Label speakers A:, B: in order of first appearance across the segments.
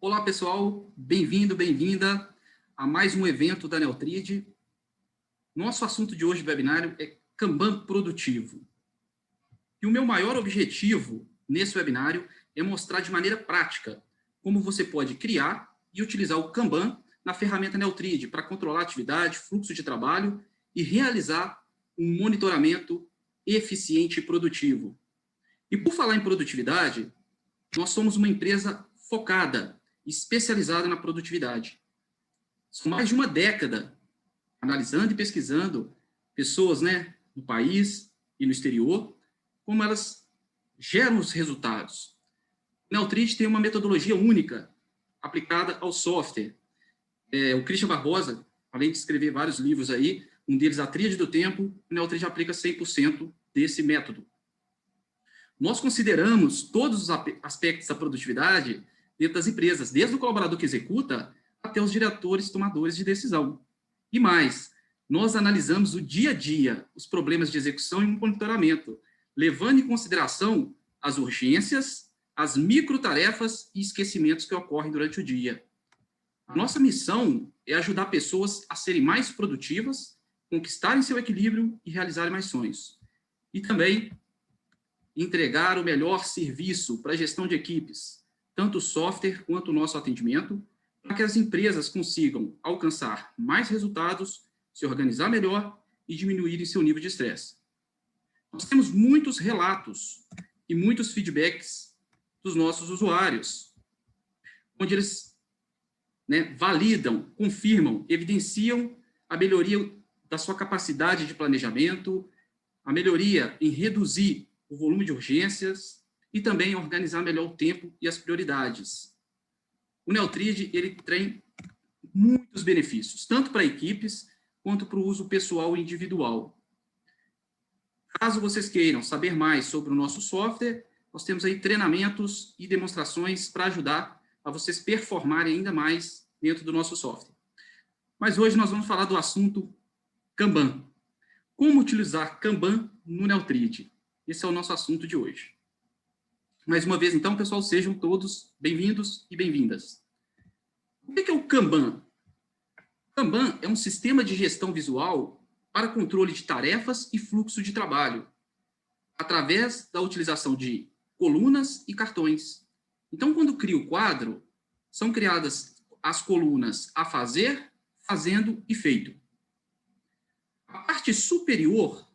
A: Olá, pessoal. Bem-vindo, bem-vinda a mais um evento da Neotrid. Nosso assunto de hoje do webinário é Kanban produtivo. E o meu maior objetivo nesse webinário é mostrar de maneira prática como você pode criar e utilizar o Kanban na ferramenta Neotrid para controlar a atividade, fluxo de trabalho e realizar um monitoramento eficiente e produtivo. E por falar em produtividade, nós somos uma empresa focada, especializada na produtividade. São mais de uma década analisando e pesquisando pessoas, no país e no exterior, como elas geram os resultados. O Neotrid tem uma metodologia única aplicada ao software. O Christian Barbosa, além de escrever vários livros aí, um deles, A Tríade do Tempo, o Neotrid aplica 100% desse método. Nós consideramos todos os aspectos da produtividade dentro das empresas, desde o colaborador que executa até os diretores tomadores de decisão. E mais, nós analisamos o dia a dia, os problemas de execução e monitoramento, levando em consideração as urgências, as microtarefas e esquecimentos que ocorrem durante o dia. A nossa missão é ajudar pessoas a serem mais produtivas, conquistarem seu equilíbrio e realizarem mais sonhos. E também entregar o melhor serviço para a gestão de equipes, tanto o software quanto o nosso atendimento, para que as empresas consigam alcançar mais resultados, se organizar melhor e diminuírem seu nível de estresse. Nós temos muitos relatos e muitos feedbacks dos nossos usuários, onde eles validam, confirmam, evidenciam a melhoria da sua capacidade de planejamento, a melhoria em reduzir o volume de urgências e também organizar melhor o tempo e as prioridades. O Neotrid, ele tem muitos benefícios, tanto para equipes quanto para o uso pessoal e individual. Caso vocês queiram saber mais sobre o nosso software, nós temos aí treinamentos e demonstrações para ajudar a vocês performarem ainda mais dentro do nosso software. Mas hoje nós vamos falar do assunto Kanban. Como utilizar Kanban no Neotrid? Esse é o nosso assunto de hoje. Mais uma vez, então, pessoal, sejam todos bem-vindos e bem-vindas. O que é o Kanban? Kanban é um sistema de gestão visual para controle de tarefas e fluxo de trabalho, através da utilização de colunas e cartões. Então, quando cria o quadro, são criadas as colunas a fazer, fazendo e feito. A parte superior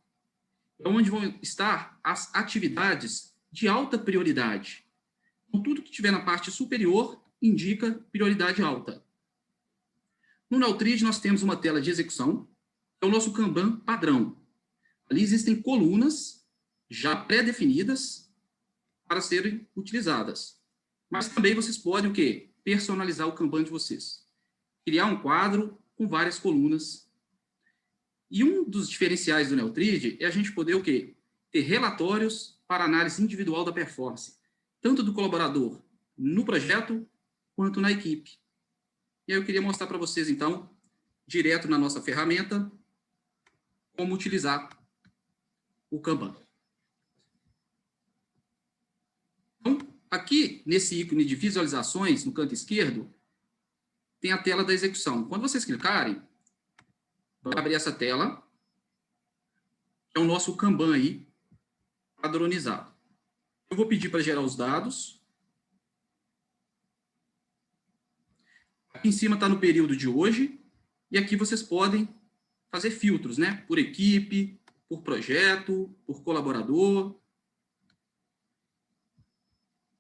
A: é onde vão estar as atividades de alta prioridade. Então, tudo que tiver na parte superior indica prioridade alta. No Neotrid, nós temos uma tela de execução, que é o nosso Kanban padrão. Ali existem colunas já pré-definidas para serem utilizadas. Mas também vocês podem o quê? Personalizar o Kanban de vocês. Criar um quadro com várias colunas. E um dos diferenciais do Neotrid é a gente poder o quê? Ter relatórios para análise individual da performance, tanto do colaborador no projeto, quanto na equipe. E aí eu queria mostrar para vocês, então, direto na nossa ferramenta, como utilizar o Kanban. Então, aqui, nesse ícone de visualizações, no canto esquerdo, tem a tela da execução. Quando vocês clicarem, vai abrir essa tela, que é o nosso Kanban aí, padronizado. Eu vou pedir para gerar os dados. Aqui em cima está no período de hoje, e aqui vocês podem fazer filtros, por equipe, por projeto, por colaborador.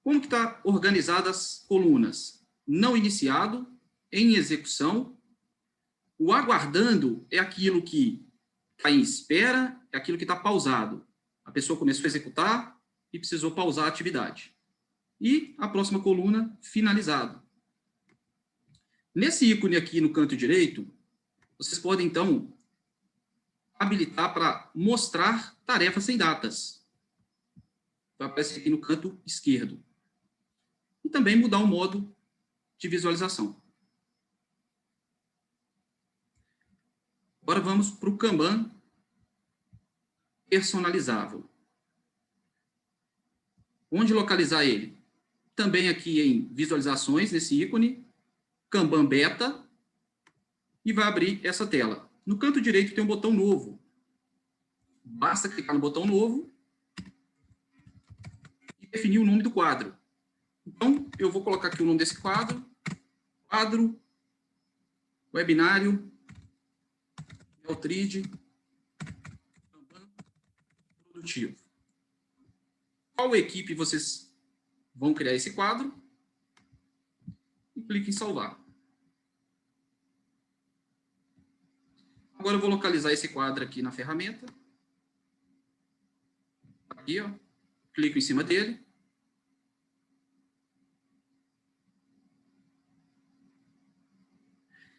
A: Como que está organizadas as colunas? Não iniciado, em execução. O aguardando é aquilo que está em espera, é aquilo que está pausado. A pessoa começou a executar e precisou pausar a atividade. E a próxima coluna, finalizado. Nesse ícone aqui no canto direito, vocês podem, então, habilitar para mostrar tarefas sem datas. Vai aparecer aqui no canto esquerdo. E também mudar o modo de visualização. Agora vamos para o Kanban personalizável. Onde localizar ele? também aqui em visualizações, nesse ícone, Kanban Beta, e vai abrir essa tela. No canto direito tem um botão novo. Basta clicar no botão novo e definir o nome do quadro. Então, eu vou colocar aqui o nome desse quadro, webinário, Neotrid, Kanban produtivo. Qual equipe vocês vão criar esse quadro? E clique em salvar. Agora eu vou localizar esse quadro aqui na ferramenta. Aqui, ó. Clico em cima dele.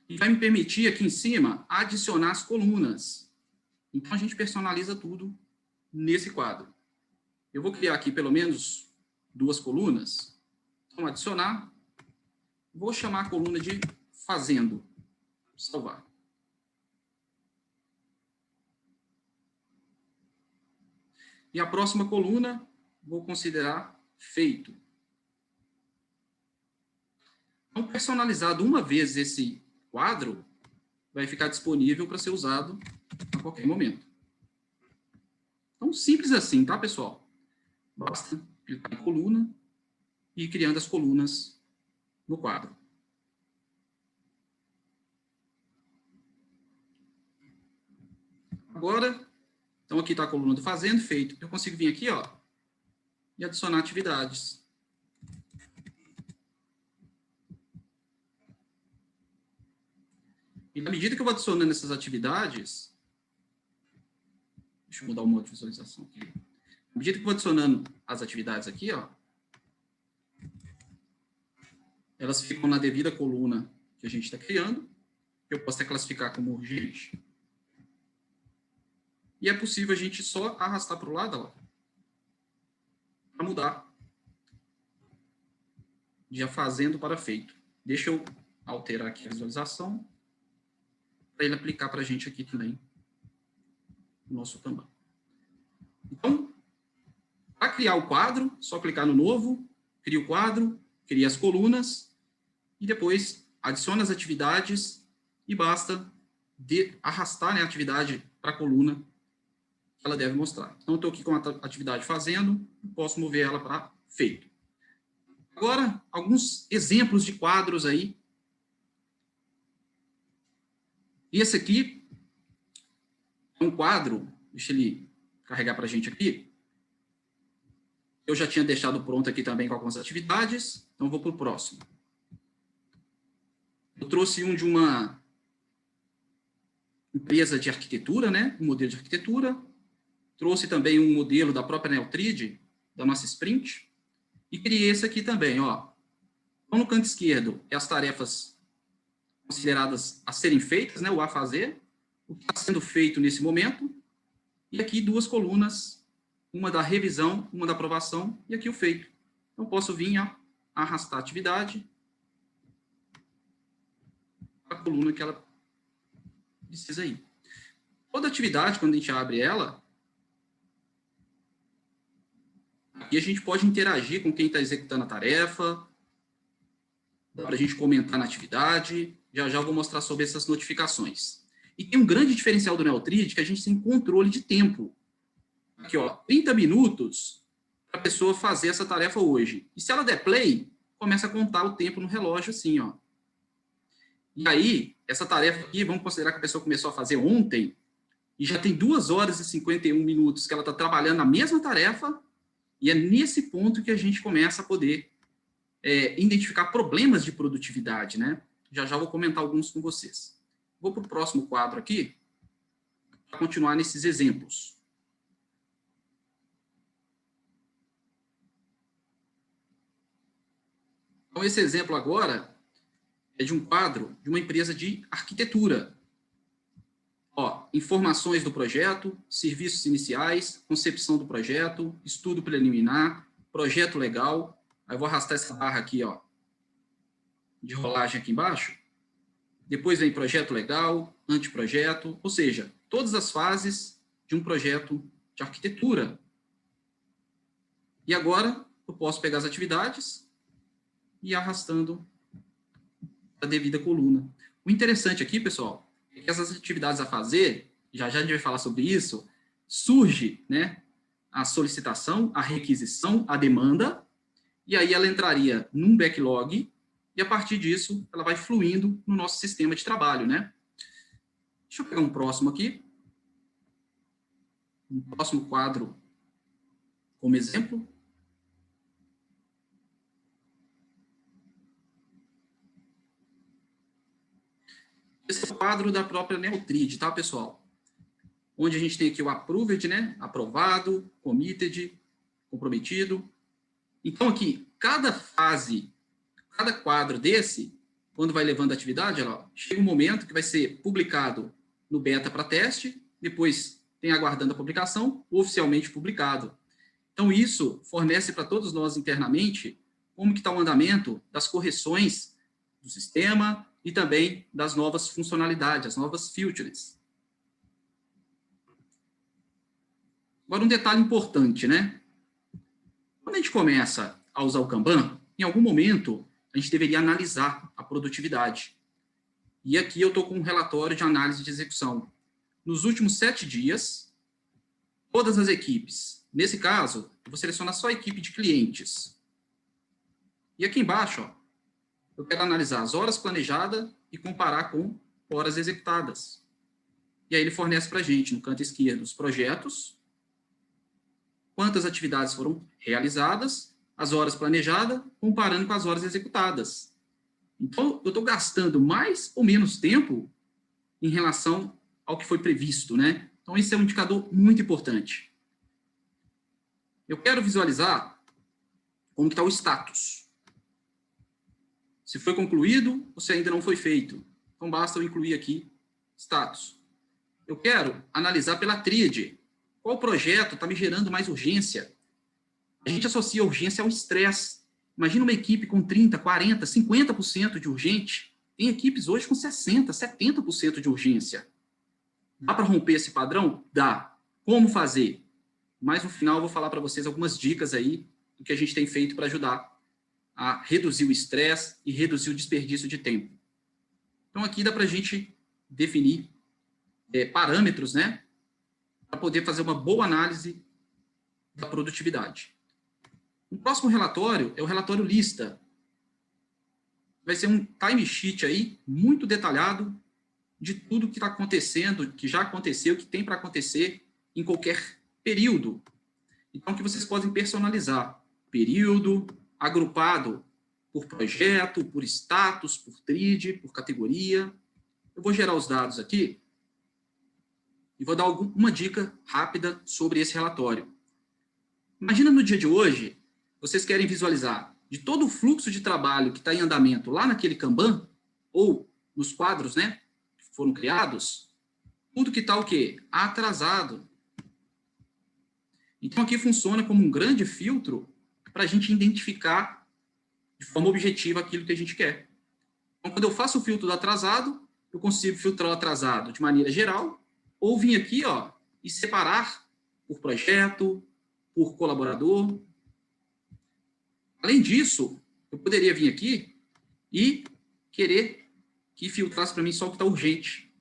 A: E vai me permitir aqui em cima adicionar as colunas. Então a gente personaliza tudo nesse quadro. Eu vou criar aqui pelo menos 2 colunas. Então adicionar. Vou chamar a coluna de fazendo. Salvar. E a próxima coluna, vou considerar feito. Então, personalizado uma vez esse quadro, vai ficar disponível para ser usado a qualquer momento. Então, simples assim, tá, pessoal? Basta clicar em coluna e ir criando as colunas no quadro. Agora, então aqui está a coluna do fazendo, feito. Eu consigo vir aqui, ó, e adicionar atividades. E na medida que eu vou adicionando essas atividades, deixa eu mudar o modo de visualização aqui. Na medida que eu vou adicionando as atividades aqui, ó, elas ficam na devida coluna que a gente está criando. Eu posso até classificar como urgente. E é possível a gente só arrastar para o lado, ó, para mudar de fazendo para feito. Deixa eu alterar aqui a visualização para ele aplicar para a gente aqui também o nosso Kanban. Então, para criar o quadro, só clicar no novo, cria o quadro, cria as colunas e depois adiciona as atividades e basta arrastar, né, a atividade para a coluna que ela deve mostrar. Então, eu estou aqui com a atividade fazendo, posso mover ela para feito. Agora, alguns exemplos de quadros aí. E esse aqui é um quadro, deixa ele carregar para a gente aqui. Eu já tinha deixado pronto aqui também com algumas atividades, então vou para o próximo. Eu trouxe um de uma empresa de arquitetura, né? Um modelo de arquitetura. Trouxe também um modelo da própria Neotrid, da nossa Sprint. E criei esse aqui também, ó. Então, no canto esquerdo, é as tarefas consideradas a serem feitas, né? O a fazer, o que está sendo feito nesse momento. E aqui 2 colunas, uma da revisão, uma da aprovação, e aqui o feito. Então, posso vir a arrastar a atividade para a coluna que ela precisa ir. Toda atividade, quando a gente abre ela, e a gente pode interagir com quem está executando a tarefa, dá para a gente comentar na atividade, já eu vou mostrar sobre essas notificações. E tem um grande diferencial do Neotrid, que a gente tem controle de tempo. Aqui, ó, 30 minutos para a pessoa fazer essa tarefa hoje. E se ela der play, começa a contar o tempo no relógio assim, ó. E aí, essa tarefa aqui, vamos considerar que a pessoa começou a fazer ontem, e já tem 2 horas e 51 minutos que ela está trabalhando na mesma tarefa, e é nesse ponto que a gente começa a poder identificar problemas de produtividade, né? Já vou comentar alguns com vocês. Vou para o próximo quadro aqui, para continuar nesses exemplos. Então, esse exemplo agora é de um quadro de uma empresa de arquitetura. Ó, informações do projeto, serviços iniciais, concepção do projeto, estudo preliminar, projeto legal. Aí eu vou arrastar essa barra aqui, ó, de rolagem aqui embaixo. Depois vem projeto legal, anteprojeto, ou seja, todas as fases de um projeto de arquitetura. E agora eu posso pegar as atividades e arrastando a devida coluna. O interessante aqui, pessoal, é que essas atividades a fazer, já a gente vai falar sobre isso, surge, né, a solicitação, a requisição, a demanda, e aí ela entraria num backlog, e a partir disso ela vai fluindo no nosso sistema de trabalho, né? Deixa eu pegar um próximo aqui. Um próximo quadro como exemplo. Esse é o quadro da própria Neutrid, tá, pessoal? Onde a gente tem aqui o approved, né? Aprovado, committed, comprometido. Então, aqui, cada fase, cada quadro desse, quando vai levando a atividade, ó, chega um momento que vai ser publicado no beta para teste, depois tem aguardando a publicação, oficialmente publicado. Então, isso fornece para todos nós internamente como que está o andamento das correções do sistema e também das novas funcionalidades, as novas features. Agora, um detalhe importante, né? Quando a gente começa a usar o Kanban, em algum momento, a gente deveria analisar a produtividade. E aqui eu estou com um relatório de análise de execução. Nos últimos 7 dias, todas as equipes, nesse caso, eu vou selecionar só a equipe de clientes. E aqui embaixo, ó, eu quero analisar as horas planejadas e comparar com horas executadas. E aí ele fornece para a gente, no canto esquerdo, os projetos, quantas atividades foram realizadas, as horas planejadas, comparando com as horas executadas. Então, eu estou gastando mais ou menos tempo em relação ao que foi previsto, né? Então, esse é um indicador muito importante. Eu quero visualizar como está o status. Se foi concluído ou se ainda não foi feito. Então, basta eu incluir aqui status. Eu quero analisar pela tríade. Qual projeto está me gerando mais urgência? A gente associa a urgência ao estresse. Imagina uma equipe com 30%, 40%, 50% de urgente. Tem equipes hoje com 60%, 70% de urgência. Dá para romper esse padrão? Dá. Como fazer? Mas no final eu vou falar para vocês algumas dicas aí do que a gente tem feito para ajudar a reduzir o estresse e reduzir o desperdício de tempo. Então aqui dá para a gente definir parâmetros, né? Para poder fazer uma boa análise da produtividade. O próximo relatório é o relatório lista. Vai ser um timesheet aí, muito detalhado, de tudo que está acontecendo, que já aconteceu, que tem para acontecer em qualquer período. Então, que vocês podem personalizar. Período, agrupado por projeto, por status, por tríade, por categoria. Eu vou gerar os dados aqui e vou dar uma dica rápida sobre esse relatório. Imagina no dia de hoje, vocês querem visualizar de todo o fluxo de trabalho que está em andamento lá naquele Kanban, ou nos quadros, né, que foram criados, tudo que está o quê? Atrasado. Então, aqui funciona como um grande filtro para a gente identificar de forma objetiva aquilo que a gente quer. Então, quando eu faço o filtro do atrasado, eu consigo filtrar o atrasado de maneira geral, ou vir aqui, ó, e separar por projeto, por colaborador. Além disso, eu poderia vir aqui e querer que filtrasse para mim só o que está urgente.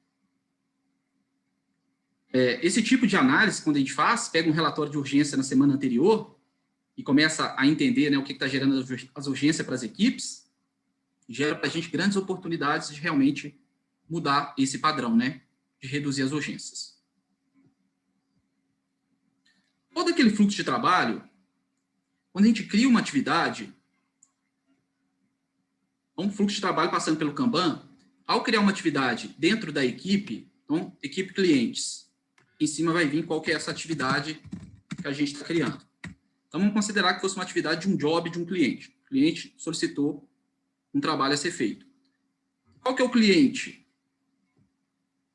A: Esse tipo de análise, quando a gente faz, pega um relatório de urgência na semana anterior e começa a entender, né, o que está gerando as urgências para as equipes, gera para a gente grandes oportunidades de realmente mudar esse padrão, né, de reduzir as urgências. Todo aquele fluxo de trabalho, quando a gente cria uma atividade, um fluxo de trabalho passando pelo Kanban, ao criar uma atividade dentro da equipe, então, equipe clientes, em cima vai vir qual que é essa atividade que a gente está criando. Então, vamos considerar que fosse uma atividade de um job de um cliente. O cliente solicitou um trabalho a ser feito. Qual que é o cliente?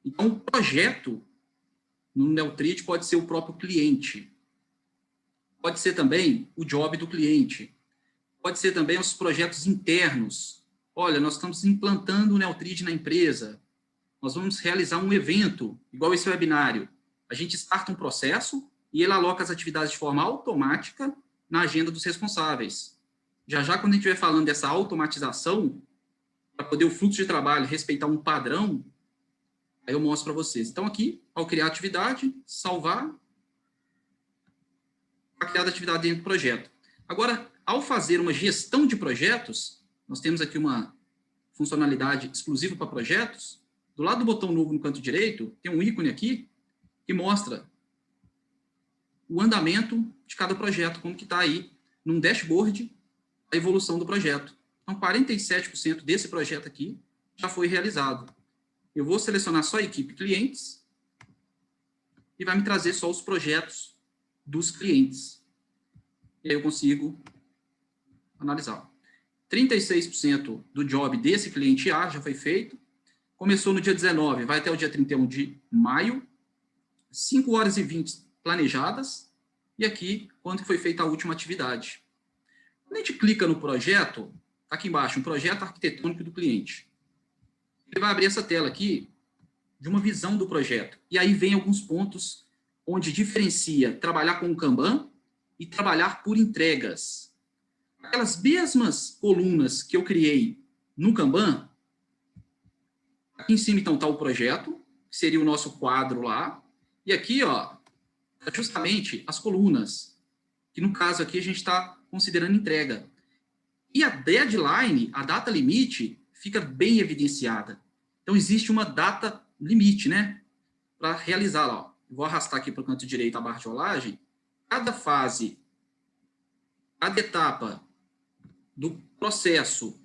A: Então, o projeto no Neutrid pode ser o próprio cliente. Pode ser também o job do cliente. Pode ser também os projetos internos. Olha, nós estamos implantando o Neutrid na empresa. Nós vamos realizar um evento, igual esse webinário. A gente starta um processo e ele aloca as atividades de forma automática na agenda dos responsáveis. Já já, quando a gente estiver falando dessa automatização, para poder o fluxo de trabalho respeitar um padrão, aí eu mostro para vocês. Então, aqui, ao criar a atividade, salvar, para criar a atividade dentro do projeto. Agora, ao fazer uma gestão de projetos, nós temos aqui uma funcionalidade exclusiva para projetos. Do lado do botão novo no canto direito, tem um ícone aqui que mostra o andamento de cada projeto, como que está aí num dashboard, a evolução do projeto. Então, 47% desse projeto aqui já foi realizado. Eu vou selecionar só a equipe clientes e vai me trazer só os projetos dos clientes. E aí eu consigo analisar. 36% do job desse cliente A já foi feito. Começou no dia 19, vai até o dia 31 de maio. 5 horas e 20 planejadas. E aqui, quando foi feita a última atividade. Quando a gente clica no projeto, está aqui embaixo, um projeto arquitetônico do cliente. Ele vai abrir essa tela aqui de uma visão do projeto. E aí vem alguns pontos onde diferencia trabalhar com o Kanban e trabalhar por entregas. Aquelas mesmas colunas que eu criei no Kanban, aqui em cima, então, está o projeto, que seria o nosso quadro lá. E aqui, ó, justamente as colunas, que no caso aqui a gente está considerando entrega. E a deadline, a data limite, fica bem evidenciada. Então, existe uma data limite, né? Para realizar lá. Ó. Vou arrastar aqui para o canto direito a barra de rolagem. Cada fase, cada etapa do processo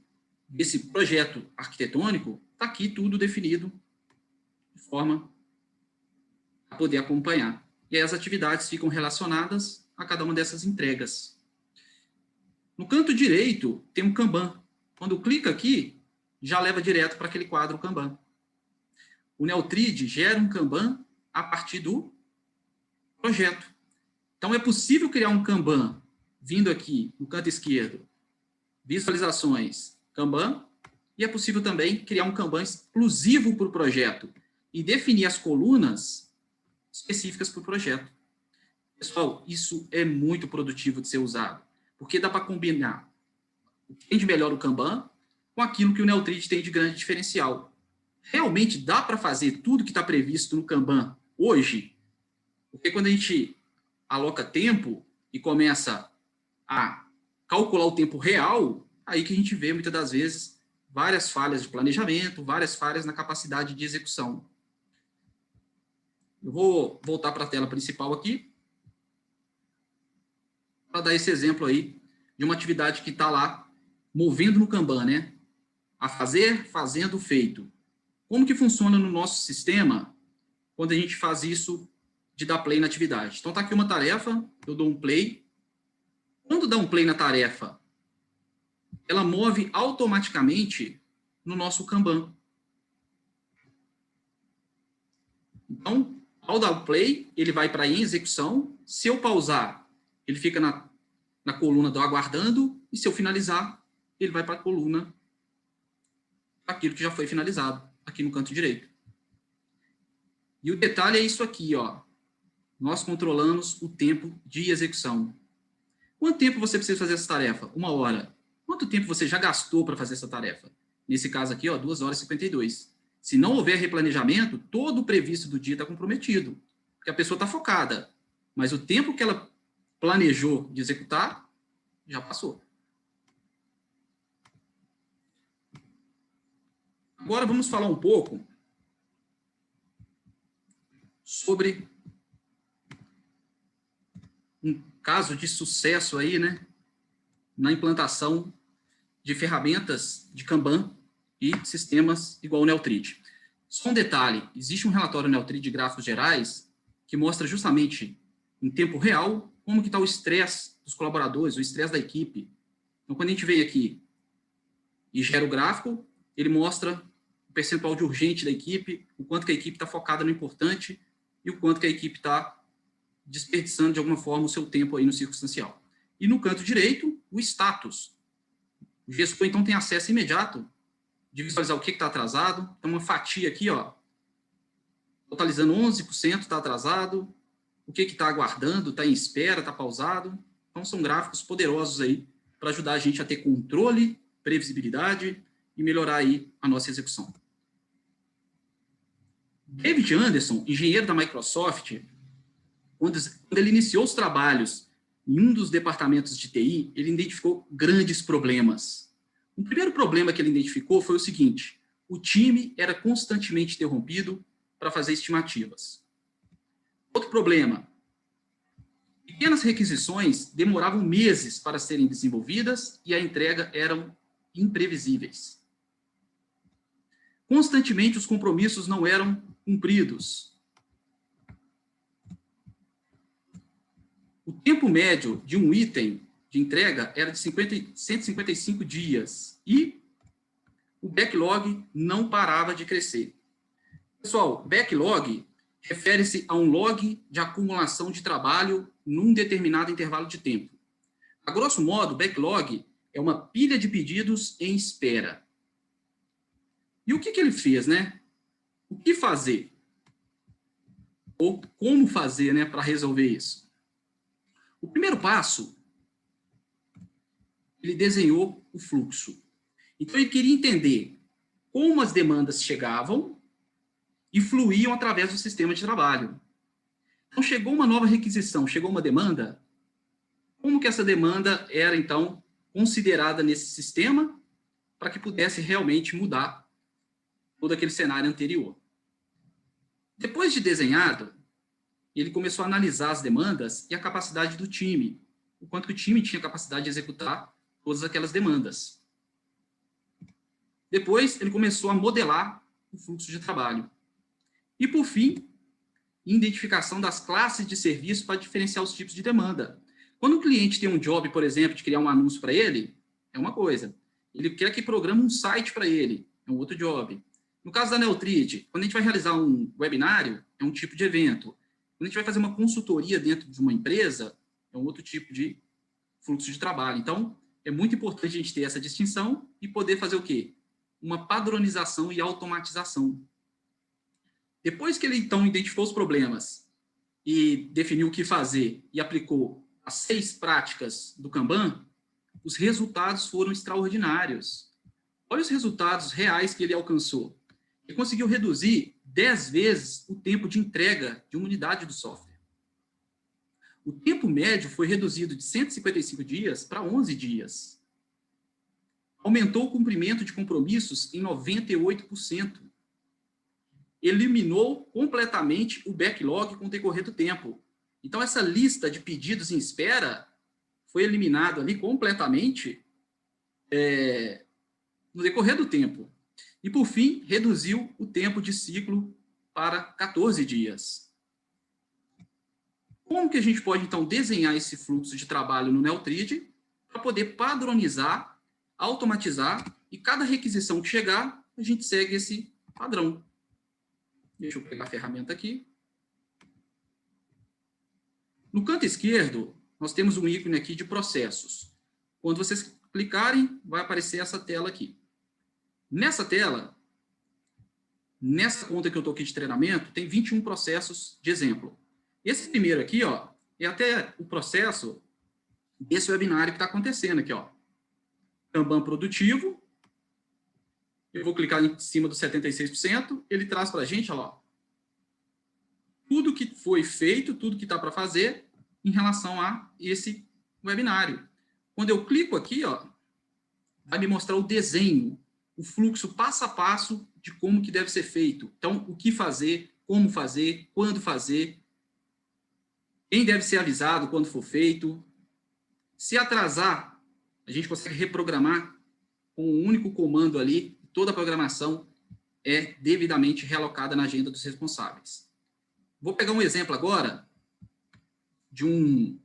A: desse projeto arquitetônico, está aqui tudo definido de forma a poder acompanhar. E aí as atividades ficam relacionadas a cada uma dessas entregas. No canto direito, tem um Kanban. Quando clica aqui, já leva direto para aquele quadro Kanban. O Neotrid gera um Kanban a partir do projeto. Então, é possível criar um Kanban vindo aqui no canto esquerdo, visualizações, Kanban, e é possível também criar um Kanban exclusivo para o projeto e definir as colunas específicas para o projeto. Pessoal, isso é muito produtivo de ser usado, porque dá para combinar o que tem de melhor o Kanban com aquilo que o Neotrid tem de grande diferencial. Realmente dá para fazer tudo que está previsto no Kanban hoje, porque quando a gente aloca tempo e começa a calcular o tempo real, aí que a gente vê, muitas das vezes, várias falhas de planejamento, várias falhas na capacidade de execução. Eu vou voltar para a tela principal aqui, para dar esse exemplo aí de uma atividade que está lá, movendo no Kanban, né? A fazer, fazendo, feito. Como que funciona no nosso sistema quando a gente faz isso de dar play na atividade? Então, está aqui uma tarefa, eu dou um play. Quando dá um play na tarefa, ela move automaticamente no nosso Kanban. Então, ao dar o play, ele vai para em execução. Se eu pausar, ele fica na coluna do aguardando. E se eu finalizar, ele vai para a coluna daquilo que já foi finalizado, aqui no canto direito. E o detalhe é isso aqui, ó. Nós controlamos o tempo de execução. Quanto tempo você precisa fazer essa tarefa? 1 hora. Quanto tempo você já gastou para fazer essa tarefa? Nesse caso aqui, ó, 2 horas e 52. Se não houver replanejamento, todo o previsto do dia está comprometido. Porque a pessoa está focada. Mas o tempo que ela planejou de executar, já passou. Agora vamos falar um pouco sobre um caso de sucesso aí, né, na implantação de ferramentas de Kanban e sistemas igual o Neotrid. Só um detalhe, existe um relatório Neotrid de gráficos gerais que mostra justamente em tempo real como que está o estresse dos colaboradores, o estresse da equipe. Então, quando a gente vem aqui e gera o gráfico, ele mostra o percentual de urgente da equipe, o quanto que a equipe está focada no importante e o quanto que a equipe está desperdiçando de alguma forma o seu tempo aí no circunstancial. E no canto direito, o status. O gestor, então, tem acesso imediato de visualizar o que está atrasado. Então, uma fatia aqui, ó, totalizando 11% está atrasado, o que está aguardando, está em espera, está pausado. Então, são gráficos poderosos aí para ajudar a gente a ter controle, previsibilidade e melhorar aí a nossa execução. David Anderson, engenheiro da Microsoft, quando ele iniciou os trabalhos em um dos departamentos de TI, ele identificou grandes problemas. O primeiro problema que ele identificou foi o seguinte: o time era constantemente interrompido para fazer estimativas. Outro problema: pequenas requisições demoravam meses para serem desenvolvidas e a entrega eram imprevisíveis. Constantemente os compromissos não eram cumpridos. O tempo médio de um item de entrega era de 155 dias e o backlog não parava de crescer. Pessoal, backlog refere-se a um log de acumulação de trabalho num determinado intervalo de tempo. A grosso modo, backlog é uma pilha de pedidos em espera. E o que ele fez, né? O que fazer? Ou como fazer, né, para resolver isso? O primeiro passo, ele desenhou o fluxo. Então, ele queria entender como as demandas chegavam e fluíam através do sistema de trabalho. Então, chegou uma nova requisição, chegou uma demanda, como que essa demanda era, então, considerada nesse sistema para que pudesse realmente mudar todo aquele cenário anterior. Depois de desenhado, ele começou a analisar as demandas e a capacidade do time, o quanto que o time tinha capacidade de executar todas aquelas demandas. Depois, ele começou a modelar o fluxo de trabalho. E, por fim, identificação das classes de serviço para diferenciar os tipos de demanda. Quando o cliente tem um job, por exemplo, de criar um anúncio para ele, é uma coisa. Ele quer que programe um site para ele, é um outro job. No caso da Neotrid, quando a gente vai realizar um webinário, é um tipo de evento. Quando a gente vai fazer uma consultoria dentro de uma empresa, é um outro tipo de fluxo de trabalho. Então, é muito importante a gente ter essa distinção e poder fazer o quê? Uma padronização e automatização. Depois que ele, então, identificou os problemas e definiu o que fazer e aplicou as 6 práticas do Kanban, os resultados foram extraordinários. Olha os resultados reais que ele alcançou. Ele conseguiu reduzir 10 vezes o tempo de entrega de uma unidade do software. O tempo médio foi reduzido de 155 dias para 11 dias. Aumentou o cumprimento de compromissos em 98%. Eliminou completamente o backlog com o decorrer do tempo. Então, essa lista de pedidos em espera foi eliminada ali completamente no decorrer do tempo. E, por fim, reduziu o tempo de ciclo para 14 dias. Como que a gente pode, então, desenhar esse fluxo de trabalho no Neotrid para poder padronizar, automatizar, e cada requisição que chegar, a gente segue esse padrão. Deixa eu pegar a ferramenta aqui. No canto esquerdo, nós temos um ícone aqui de processos. Quando vocês clicarem, vai aparecer essa tela aqui. Nessa tela, nessa conta que eu estou aqui de treinamento, tem 21 processos de exemplo. Esse primeiro aqui, ó, é até o processo desse webinário que está acontecendo aqui, ó. Kanban produtivo. Eu vou clicar em cima do 76%, ele traz para a gente, ó, tudo que foi feito, tudo que está para fazer em relação a esse webinário. Quando eu clico aqui, ó, vai me mostrar o desenho, o fluxo passo a passo de como que deve ser feito. Então, o que fazer, como fazer, quando fazer, quem deve ser avisado quando for feito. Se atrasar, a gente consegue reprogramar com um único comando ali, toda a programação é devidamente realocada na agenda dos responsáveis. Vou pegar um exemplo agora de um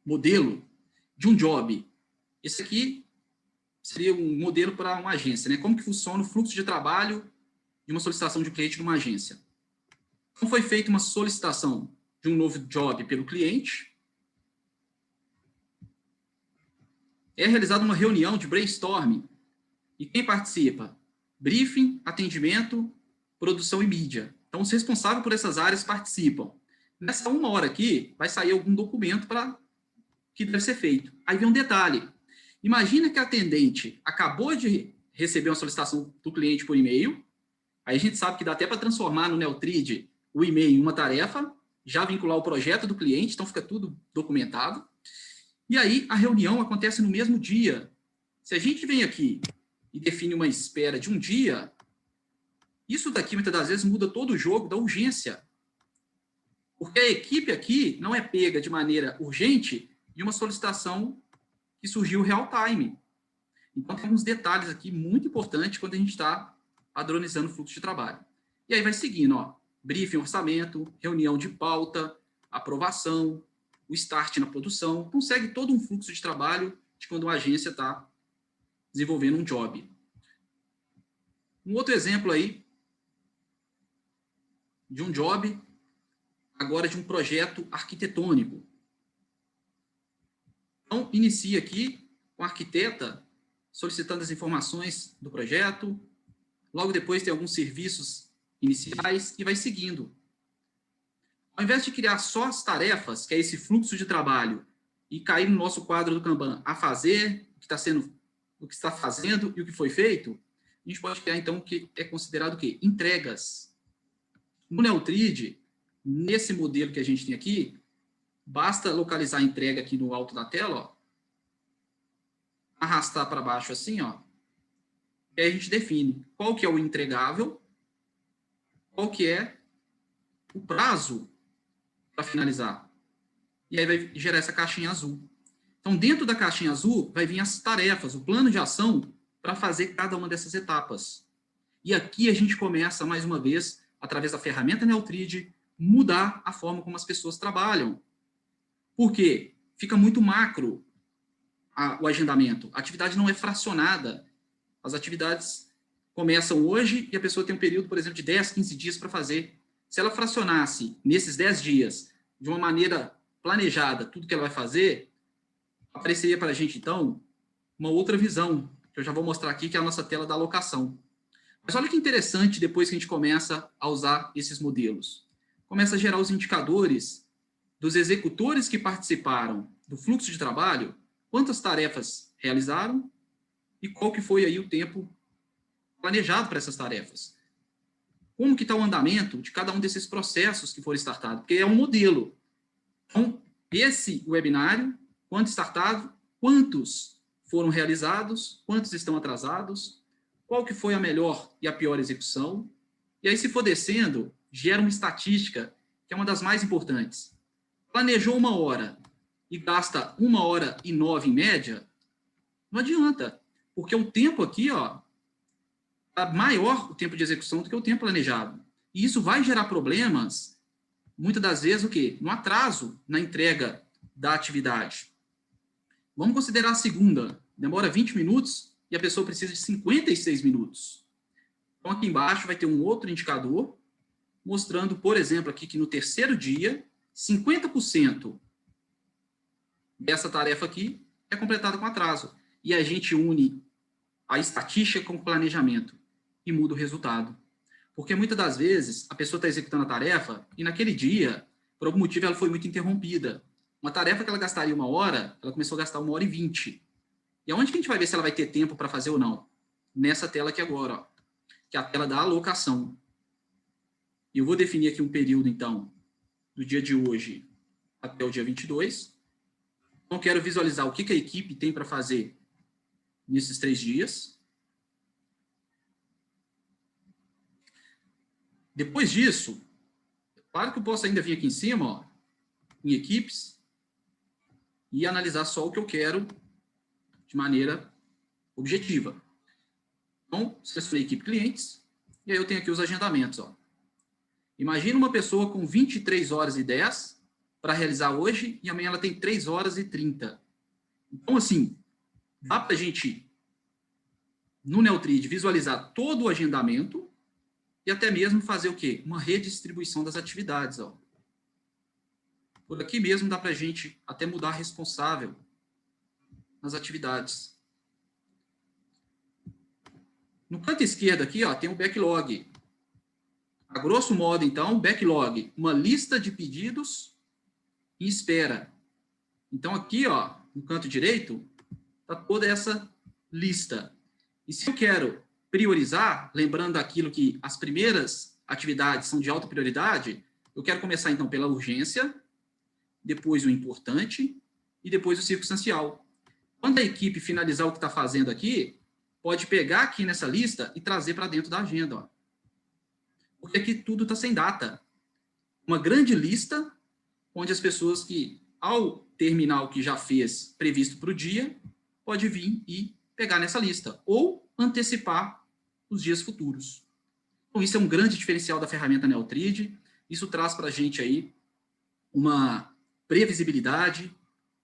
A: modelo, de um job. Esse aqui seria um modelo para uma agência, né? Como que funciona o fluxo de trabalho de uma solicitação de um cliente numa agência. Então, foi feita uma solicitação de um novo job pelo cliente. É realizada uma reunião de brainstorming. E quem participa? Briefing, atendimento, produção e mídia. Então, os responsáveis por essas áreas participam. Nessa 1 hora aqui, vai sair algum documento que deve ser feito. Aí vem um detalhe. Imagina que a atendente acabou de receber uma solicitação do cliente por e-mail, aí a gente sabe que dá até para transformar no Neotrid o e-mail em uma tarefa, já vincular o projeto do cliente, então fica tudo documentado. E aí a reunião acontece no mesmo dia. Se a gente vem aqui e define uma espera de um dia, isso daqui muitas das vezes muda todo o jogo da urgência. Porque a equipe aqui não é pega de maneira urgente de uma solicitação que surgiu real time. Então, tem uns detalhes aqui muito importantes quando a gente está padronizando o fluxo de trabalho. E aí vai seguindo, ó, briefing, orçamento, reunião de pauta, aprovação, o start na produção. Então, segue todo um fluxo de trabalho de quando uma agência está desenvolvendo um job. Um outro exemplo aí de um job, agora de um projeto arquitetônico. Então, inicia aqui com a arquiteta solicitando as informações do projeto, logo depois tem alguns serviços iniciais e vai seguindo. Ao invés de criar só as tarefas, que é esse fluxo de trabalho, e cair no nosso quadro do Kanban a fazer, o que está fazendo e o que foi feito, a gente pode criar, então, o que é considerado o quê? Entregas. No Neotrid, nesse modelo que a gente tem aqui, basta localizar a entrega aqui no alto da tela, ó, arrastar para baixo assim, ó, e aí a gente define qual que é o entregável, qual que é o prazo para finalizar. E aí vai gerar essa caixinha azul. Então, dentro da caixinha azul, vai vir as tarefas, o plano de ação para fazer cada uma dessas etapas. E aqui a gente começa, mais uma vez, através da ferramenta Neotrid, mudar a forma como as pessoas trabalham. Por quê? Fica muito macro o agendamento. A atividade não é fracionada. As atividades começam hoje e a pessoa tem um período, por exemplo, de 10, 15 dias para fazer. Se ela fracionasse nesses 10 dias, de uma maneira planejada, tudo que ela vai fazer, apareceria para a gente, então, uma outra visão, que eu já vou mostrar aqui, que é a nossa tela da alocação. Mas olha que interessante, depois que a gente começa a usar esses modelos. Começa a gerar os indicadores dos executores que participaram do fluxo de trabalho, quantas tarefas realizaram e qual que foi aí o tempo planejado para essas tarefas. Como que está o andamento de cada um desses processos que foram startados, porque é um modelo. Então, esse webinário, quanto startado, quantos foram realizados, quantos estão atrasados, qual que foi a melhor e a pior execução, e aí se for descendo, gera uma estatística, que é uma das mais importantes. Planejou 1 hora e gasta 1h09 em média, não adianta, porque o tempo aqui, ó, tá maior o tempo de execução do que o tempo planejado. E isso vai gerar problemas, muitas das vezes, o quê? No atraso na entrega da atividade. Vamos considerar a segunda. Demora 20 minutos e a pessoa precisa de 56 minutos. Então, aqui embaixo vai ter um outro indicador, mostrando, por exemplo, aqui que no terceiro dia, 50% dessa tarefa aqui é completada com atraso. E a gente une a estatística com o planejamento e muda o resultado. Porque muitas das vezes a pessoa está executando a tarefa e naquele dia, por algum motivo, ela foi muito interrompida. Uma tarefa que ela gastaria 1 hora, ela começou a gastar 1h20. E aonde que a gente vai ver se ela vai ter tempo para fazer ou não? Nessa tela aqui agora, ó, que é a tela da alocação. E eu vou definir aqui um período, então, do dia de hoje até o dia 22. Então, eu quero visualizar o que a equipe tem para fazer nesses 3 dias. Depois disso, claro que eu posso ainda vir aqui em cima, ó, em equipes, e analisar só o que eu quero de maneira objetiva. Então, selecionei equipe clientes, e aí eu tenho aqui os agendamentos. Ó. Imagina uma pessoa com 23h10 para realizar hoje, e amanhã ela tem 3h30. Então, assim, dá para a gente, no Neotrid, visualizar todo o agendamento e até mesmo fazer o quê? Uma redistribuição das atividades. Ó. Por aqui mesmo dá para a gente até mudar responsável nas atividades. No canto esquerdo aqui, ó, tem o backlog. A grosso modo, então, backlog, uma lista de pedidos em espera. Então, aqui, ó, no canto direito, está toda essa lista. E se eu quero priorizar, lembrando aquilo que as primeiras atividades são de alta prioridade, eu quero começar, então, pela urgência, depois o importante e depois o circunstancial. Quando a equipe finalizar o que está fazendo aqui, pode pegar aqui nessa lista e trazer para dentro da agenda. Ó. Porque aqui tudo está sem data. Uma grande lista, onde as pessoas que, ao terminar o que já fez previsto para o dia, pode vir e pegar nessa lista, ou antecipar os dias futuros. Então, isso é um grande diferencial da ferramenta Neotrid. Isso traz para a gente aí uma previsibilidade,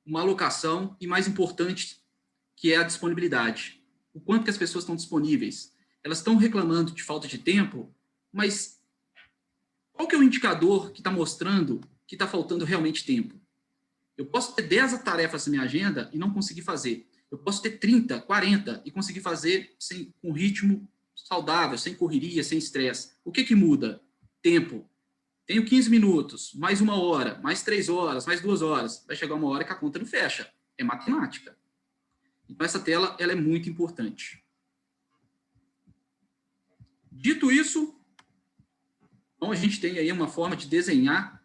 A: uma alocação e, mais importante, que é a disponibilidade. O quanto que as pessoas estão disponíveis. Elas estão reclamando de falta de tempo, mas qual que é o indicador que está mostrando que está faltando realmente tempo? Eu posso ter 10 tarefas na minha agenda e não conseguir fazer. Eu posso ter 30, 40 e conseguir fazer com ritmo saudável, sem correria, sem estresse. O que que muda? Tempo. Tenho 15 minutos, mais 1 hora, mais 3 horas, mais 2 horas. Vai chegar uma hora que a conta não fecha. É matemática. Então, essa tela ela é muito importante. Dito isso, então a gente tem aí uma forma de desenhar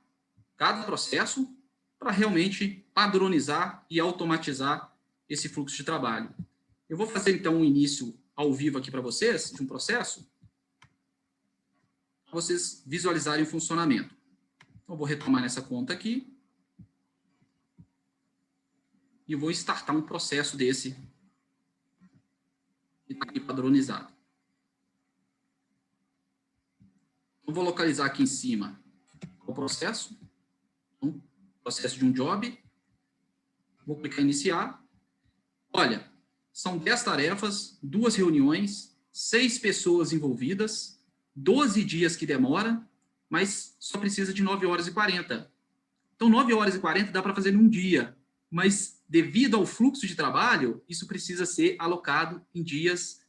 A: cada processo para realmente padronizar e automatizar esse fluxo de trabalho. Eu vou fazer, então, um início ao vivo aqui para vocês, de um processo, para vocês visualizarem o funcionamento. Então, eu vou retomar nessa conta aqui e vou startar um processo desse que está aqui padronizado. Eu vou localizar aqui em cima o processo, então, processo de um job, vou clicar em iniciar. Olha, são 10 tarefas, 2 reuniões, 6 pessoas envolvidas, 12 dias que demora, mas só precisa de 9 horas e 40. Então, 9 horas e 40 dá para fazer em um dia, mas devido ao fluxo de trabalho, isso precisa ser alocado em dias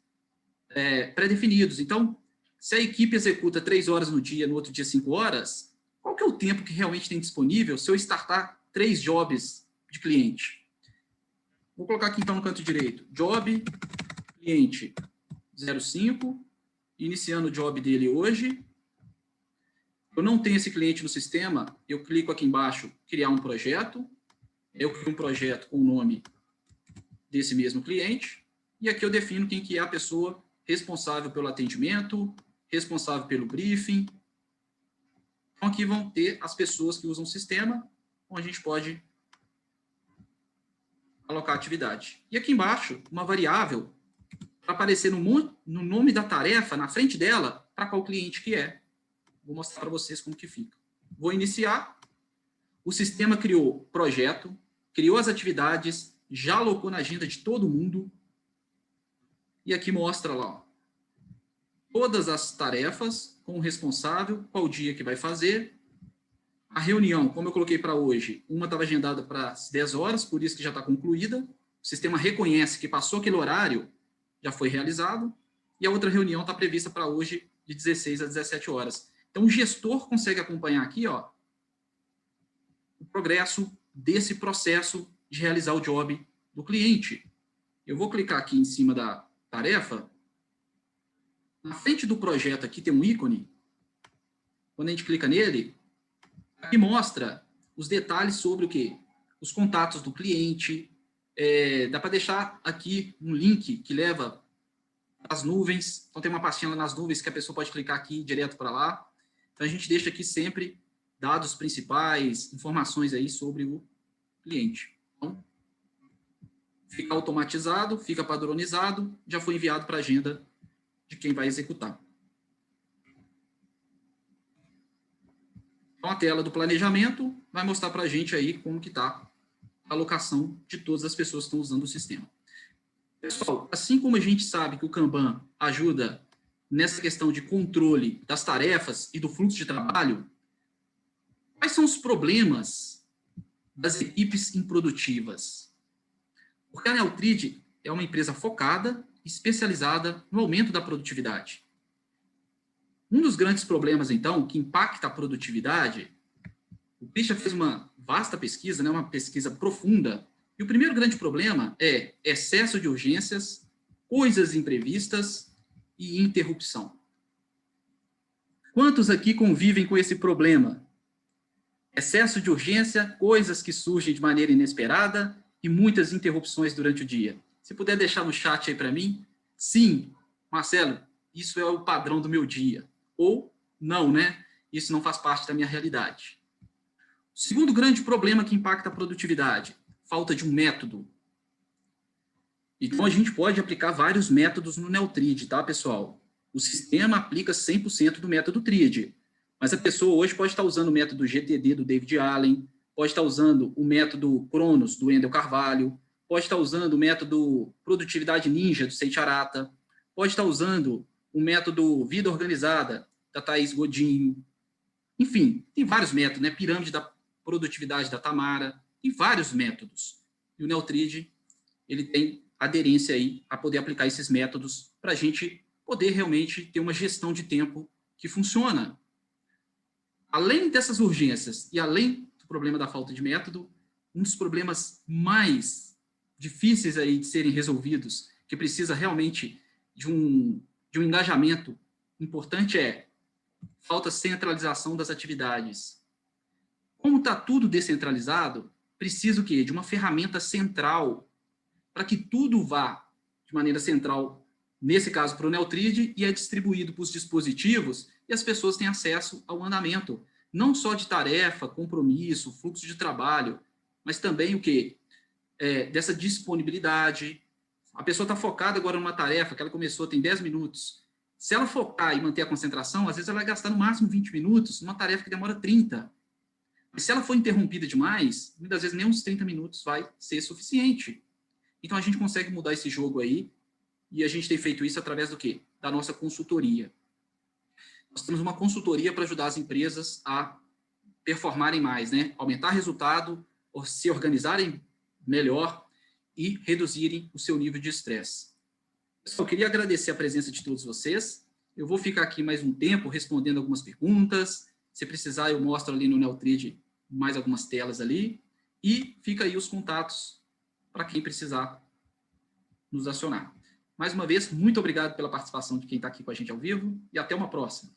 A: pré-definidos. Então, se a equipe executa 3 horas no dia, no outro dia 5 horas, qual que é o tempo que realmente tem disponível se eu startar 3 jobs de cliente? Vou colocar aqui, então, no canto direito, job, cliente 05, iniciando o job dele hoje. Eu não tenho esse cliente no sistema, eu clico aqui embaixo, criar um projeto, eu crio um projeto com o nome desse mesmo cliente, e aqui eu defino quem que é a pessoa responsável pelo atendimento, responsável pelo briefing. Então, aqui vão ter as pessoas que usam o sistema, onde a gente pode alocar a atividade. E aqui embaixo, uma variável para aparecer no nome da tarefa, na frente dela, para qual cliente que é. Vou mostrar para vocês como que fica. Vou iniciar. O sistema criou projeto, criou as atividades, já alocou na agenda de todo mundo. E aqui mostra lá, ó, todas as tarefas com o responsável, qual dia que vai fazer. A reunião, como eu coloquei para hoje, uma estava agendada para as 10 horas, por isso que já está concluída. O sistema reconhece que passou aquele horário, já foi realizado. E a outra reunião está prevista para hoje, de 16 a 17 horas. Então, o gestor consegue acompanhar aqui, ó, o progresso desse processo de realizar o job do cliente. Eu vou clicar aqui em cima da tarefa. Na frente do projeto aqui tem um ícone. Quando a gente clica nele, aqui mostra os detalhes sobre o quê? Os contatos do cliente. Dá para deixar aqui um link que leva às nuvens. Então, tem uma pastinha lá nas nuvens que a pessoa pode clicar aqui direto para lá. Então, a gente deixa aqui sempre dados principais, informações aí sobre o cliente. Então, fica automatizado, fica padronizado, já foi enviado para a agenda de quem vai executar. Então, a tela do planejamento vai mostrar para a gente aí como que está a alocação de todas as pessoas que estão usando o sistema. Pessoal, assim como a gente sabe que o Kanban ajuda nessa questão de controle das tarefas e do fluxo de trabalho, quais são os problemas das equipes improdutivas? Porque a Neotrid é uma empresa focada, especializada no aumento da produtividade. Um dos grandes problemas, então, que impacta a produtividade, o Christian fez uma vasta pesquisa, né, uma pesquisa profunda, E o primeiro grande problema é excesso de urgências, coisas imprevistas e interrupção. Quantos aqui convivem com esse problema? Excesso de urgência, coisas que surgem de maneira inesperada e muitas interrupções durante o dia. Se puder deixar no chat aí para mim, sim, Marcelo, isso é o padrão do meu dia. Ou não, né? Isso não faz parte da minha realidade. O segundo grande problema que impacta a produtividade, falta de um método. Então, a gente pode aplicar vários métodos no Neotrid, tá, pessoal? O sistema aplica 100% do método TRIAD, mas a pessoa hoje pode estar usando o método GTD do David Allen, pode estar usando o método Cronos do Wendel Carvalho, pode estar usando o método Produtividade Ninja do Sei Arata, pode estar usando o método Vida Organizada da Thaís Godinho. Enfim, tem vários métodos, né? Pirâmide da Produtividade da Tamara, tem vários métodos. E o Neotrid, ele tem aderência aí a poder aplicar esses métodos para a gente poder realmente ter uma gestão de tempo que funciona. Além dessas urgências e além do problema da falta de método, um dos problemas mais difíceis aí de serem resolvidos, que precisa realmente de um engajamento importante, é falta centralização das atividades. Como está tudo descentralizado, precisa o quê? De uma ferramenta central para que tudo vá de maneira central, nesse caso para o Neotrid, e é distribuído para os dispositivos e as pessoas têm acesso ao andamento, não só de tarefa, compromisso, fluxo de trabalho, mas também o quê? Dessa disponibilidade. A pessoa está focada agora numa tarefa que ela começou, tem 10 minutos. Se ela focar e manter a concentração, às vezes ela vai gastar no máximo 20 minutos numa tarefa que demora 30. Mas se ela for interrompida demais, muitas vezes nem uns 30 minutos vai ser suficiente. Então, a gente consegue mudar esse jogo aí, e a gente tem feito isso através do quê? Da nossa consultoria. Nós temos uma consultoria para ajudar as empresas a performarem mais, né? Aumentar resultado, ou se organizarem melhor e reduzirem o seu nível de estresse. Pessoal, eu queria agradecer a presença de todos vocês. Eu vou ficar aqui mais um tempo respondendo algumas perguntas. Se precisar, eu mostro ali no Neotrid mais algumas telas ali. E fica aí os contatos para quem precisar nos acionar. Mais uma vez, muito obrigado pela participação de quem está aqui com a gente ao vivo e até uma próxima.